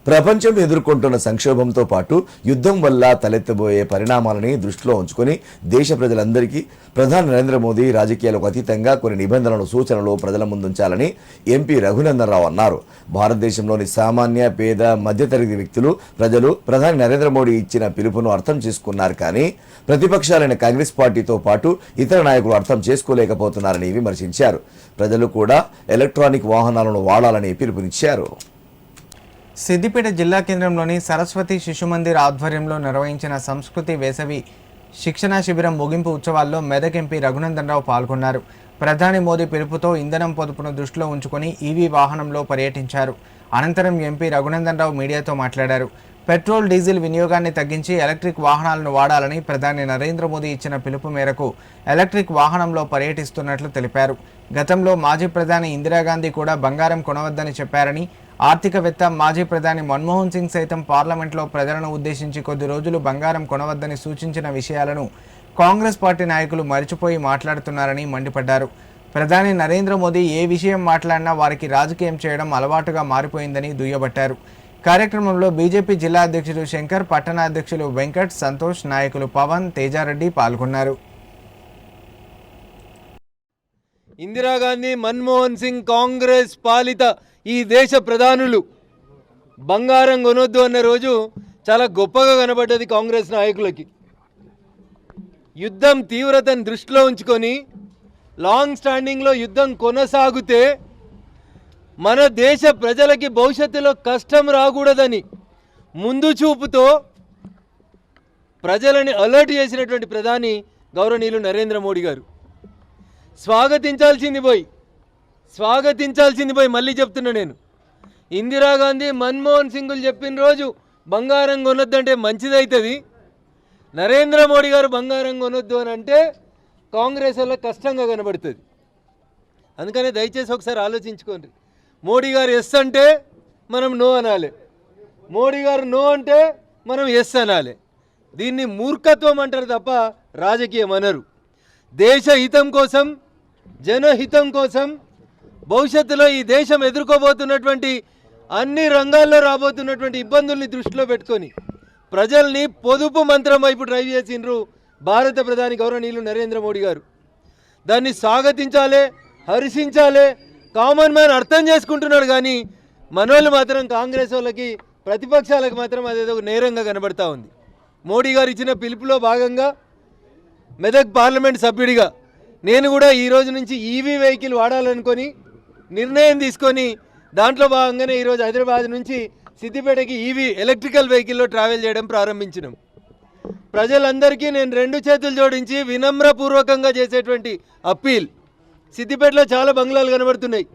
ప్రపంచం ఎదుర్కొంటున్న సంక్షోభంతో పాటు యుద్ధం వల్ల తలెత్తబోయే పరిణామాలని దృష్టిలో ఉంచుకొని దేశ ప్రజలందరికీ ప్రధాని నరేంద్ర మోదీ రాజకీయాలకు అతీతంగా కొన్ని నిబంధనలు సూచనలు ప్రజల ముందుంచాలని ఎంపీ రఘునందన్ రావు అన్నారు. భారతదేశంలోని సామాన్య పేద మధ్యతరగతి వ్యక్తులు ప్రజలు ప్రధాని నరేంద్ర మోదీ ఇచ్చిన పిలుపును అర్థం చేసుకున్నారు, కానీ ప్రతిపక్షాలైన కాంగ్రెస్ పార్టీతో పాటు ఇతర నాయకులు అర్థం చేసుకోలేకపోతున్నారని విమర్శించారు. ప్రజలు కూడా ఎలక్ట్రానిక్ వాహనాలను వాడాలని పిలుపునిచ్చారు. సిద్దిపేట జిల్లా కేంద్రంలోని సరస్వతి శిశు మందిర్ ఆధ్వర్యంలో నిర్వహించిన సంస్కృతి వేసవి శిక్షణా శిబిరం ముగింపు ఉత్సవాల్లో మెదక్ ఎంపీ రఘునందన్ రావు పాల్గొన్నారు. ప్రధాని మోదీ పిలుపుతో ఇంధనం పొదుపును దృష్టిలో ఉంచుకొని ఈవీ వాహనంలో పర్యటించారు. అనంతరం ఎంపీ రఘునందన్ రావు మీడియాతో మాట్లాడారు. పెట్రోల్ డీజిల్ వినియోగాన్ని తగ్గించి ఎలక్ట్రిక్ వాహనాలను వాడాలని ప్రధాని నరేంద్ర మోదీ ఇచ్చిన పిలుపు మేరకు ఎలక్ట్రిక్ వాహనంలో పర్యటిస్తున్నట్లు తెలిపారు. గతంలో మాజీ ప్రధాని ఇందిరాగాంధీ కూడా బంగారం కొనవద్దని చెప్పారని, ఆర్థికవేత్త మాజీ ప్రధాని మన్మోహన్ సింగ్ సైతం పార్లమెంట్లో ప్రజలను ఉద్దేశించి కొద్ది రోజులు బంగారం కొనవద్దని సూచించిన విషయాలను కాంగ్రెస్ పార్టీ నాయకులు మరిచిపోయి మాట్లాడుతున్నారని మండిపడ్డారు. ప్రధాని నరేంద్ర మోదీ ఏ విషయం మాట్లాడినా వారికి రాజకీయం చేయడం అలవాటుగా మారిపోయిందని దుయ్యబట్టారు. కార్యక్రమంలో బీజేపీ జిల్లా అధ్యక్షులు శంకర్, పట్టణ అధ్యక్షులు వెంకట్, సంతోష్, నాయకులు పవన్, తేజారెడ్డి పాల్గొన్నారు. ఇందిరాగాంధీ, మన్మోహన్ సింగ్ కాంగ్రెస్ పాలిత ఈ దేశ ప్రధానులు బంగారం కొనొద్దు అన్న రోజు చాలా గొప్పగా కనబడ్డది కాంగ్రెస్ నాయకులకి. యుద్ధం తీవ్రతను దృష్టిలో ఉంచుకొని లాంగ్ స్టాండింగ్లో యుద్ధం కొనసాగితే మన దేశ ప్రజలకి భవిష్యత్తులో కష్టం రాకూడదని ముందు చూపుతో ప్రజలని అలర్ట్ చేసినటువంటి ప్రధాని గౌరవనీయులు నరేంద్ర మోడీ గారు. స్వాగతించాల్సింది పోయి మళ్ళీ చెప్తున్నా నేను, ఇందిరాగాంధీ, మన్మోహన్ సింగులు చెప్పిన రోజు బంగారం కొనొద్దంటే మంచిదవుతుంది, నరేంద్ర మోడీ గారు బంగారం కొనొద్దు అని అంటే కాంగ్రెస్ వల్ల కష్టంగా కనబడుతుంది. అందుకనే దయచేసి ఒకసారి ఆలోచించుకోండి. మోడీ గారు ఎస్ అంటే మనం నో అనాలి, మోడీ గారు నో అంటే మనం ఎస్ అనాలి. దీన్ని మూర్ఖత్వం అంటారు తప్ప రాజకీయం అనరు. దేశ హితం కోసం, జనహితం కోసం, భవిష్యత్తులో ఈ దేశం ఎదుర్కోబోతున్నటువంటి అన్ని రంగాల్లో రాబోతున్నటువంటి ఇబ్బందుల్ని దృష్టిలో పెట్టుకొని ప్రజల్ని పొదుపు మంత్రం వైపు డ్రైవ్ చేసిండ్రు భారత ప్రధాని గౌరవనీయులు నరేంద్ర మోడీ గారు. దాన్ని స్వాగతించాలి, హర్షించాలి. కామన్ మ్యాన్ అర్థం చేసుకుంటున్నాడు, కానీ మనోళ్ళు మాత్రం కాంగ్రెస్ వాళ్ళకి, ప్రతిపక్షాలకు మాత్రం అదేదో నేరంగా కనబడతా ఉంది. మోడీ గారు ఇచ్చిన పిలుపులో భాగంగా మెదక్ పార్లమెంట్ సభ్యుడిగా నేను కూడా ఈ రోజు నుంచి ఈవీ వెహికల్ వాడాలనుకొని నిర్ణయం తీసుకొని దాంట్లో భాగంగానే ఈరోజు హైదరాబాద్ నుంచి సిద్దిపేటకి ఈవీ ఎలక్ట్రికల్ వెహికల్లో ట్రావెల్ చేయడం ప్రారంభించినాం. ప్రజలందరికీ నేను రెండు చేతులు జోడించి వినమ్రపూర్వకంగా చేసేటువంటి అప్పీల్, సిద్దిపేటలో చాలా బంగ్లాలు కనబడుతున్నాయి.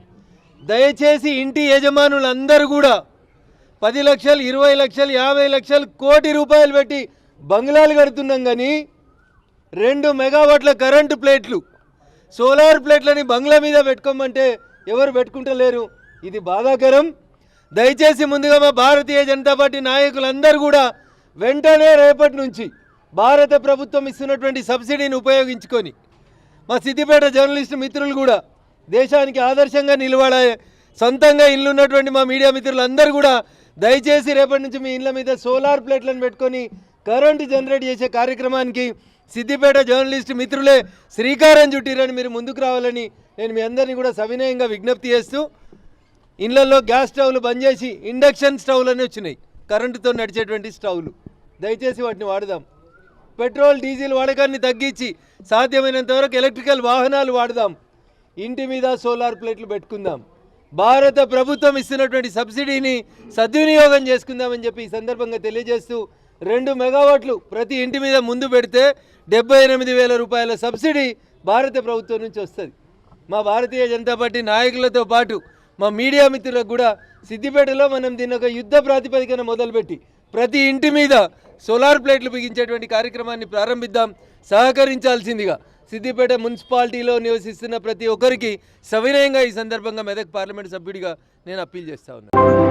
దయచేసి ఇంటి యజమానులందరూ కూడా 10 లక్షలు, 20 లక్షలు, 50 లక్షలు, కోటి రూపాయలు పెట్టి బంగ్లాలు కడుతున్నాం, కానీ 2 మెగావాట్ల కరెంటు ప్లేట్లు, సోలార్ ప్లేట్లని బంగ్లా మీద పెట్టుకోమంటే ఎవరు పెట్టుకుంటలేరు. ఇది బాధాకరం. దయచేసి ముందుగా మా భారతీయ జనతా పార్టీ నాయకులందరూ కూడా వెంటనే రేపటి నుంచి భారత ప్రభుత్వం ఇస్తున్నటువంటి సబ్సిడీని ఉపయోగించుకొని మా సిద్దిపేట జర్నలిస్టు మిత్రులు కూడా దేశానికి ఆదర్శంగా నిలబడాలి. సొంతంగా ఇల్లు ఉన్నటువంటి మా మీడియా మిత్రులందరూ కూడా దయచేసి రేపటి నుంచి మీ ఇళ్ళ మీద సోలార్ ప్లేట్లను పెట్టుకొని కరెంటు జనరేట్ చేసే కార్యక్రమానికి సిద్దిపేట జర్నలిస్టు మిత్రులే శ్రీకారం చుట్టిరని మీరు ముందుకు రావాలని నేను మీ అందరినీ కూడా సవినయంగా విజ్ఞప్తి చేస్తూ, ఇళ్లలో గ్యాస్ స్టవ్లు బంద్ చేసి ఇండక్షన్ స్టవ్లన్నీ వచ్చినాయి, కరెంటుతో నడిచేటువంటి స్టవ్లు. దయచేసి వాటిని వాడదాం. పెట్రోల్ డీజిల్ వాడకాన్ని తగ్గించి సాధ్యమైనంత వరకు ఎలక్ట్రికల్ వాహనాలు వాడదాం. ఇంటి మీద సోలార్ ప్లేట్లు పెట్టుకుందాం. భారత ప్రభుత్వం ఇస్తున్నటువంటి సబ్సిడీని సద్వినియోగం చేసుకుందామని చెప్పి ఈ సందర్భంగా తెలియజేస్తూ, 2 మెగావాట్లు ప్రతి ఇంటి మీద ముందు పెడితే 78,000 రూపాయల సబ్సిడీ భారత ప్రభుత్వం నుంచి వస్తుంది. మా భారతీయ జనతా పార్టీ నాయకులతో పాటు మా మీడియా మిత్రులకు కూడా సిద్దిపేటలో మనం దీన్ని ఒక యుద్ధ ప్రాతిపదికన మొదలుపెట్టి ప్రతి ఇంటి మీద సోలార్ ప్లేట్లు బిగించేటువంటి కార్యక్రమాన్ని ప్రారంభిద్దాం. సహకరించాల్సిందిగా సిద్దిపేట మున్సిపాలిటీలో నివసిస్తున్న ప్రతి ఒక్కరికి సవినయంగా ఈ సందర్భంగా మెదక్ పార్లమెంట్ సభ్యుడిగా నేను అప్పీల్ చేస్తా ఉన్నాను.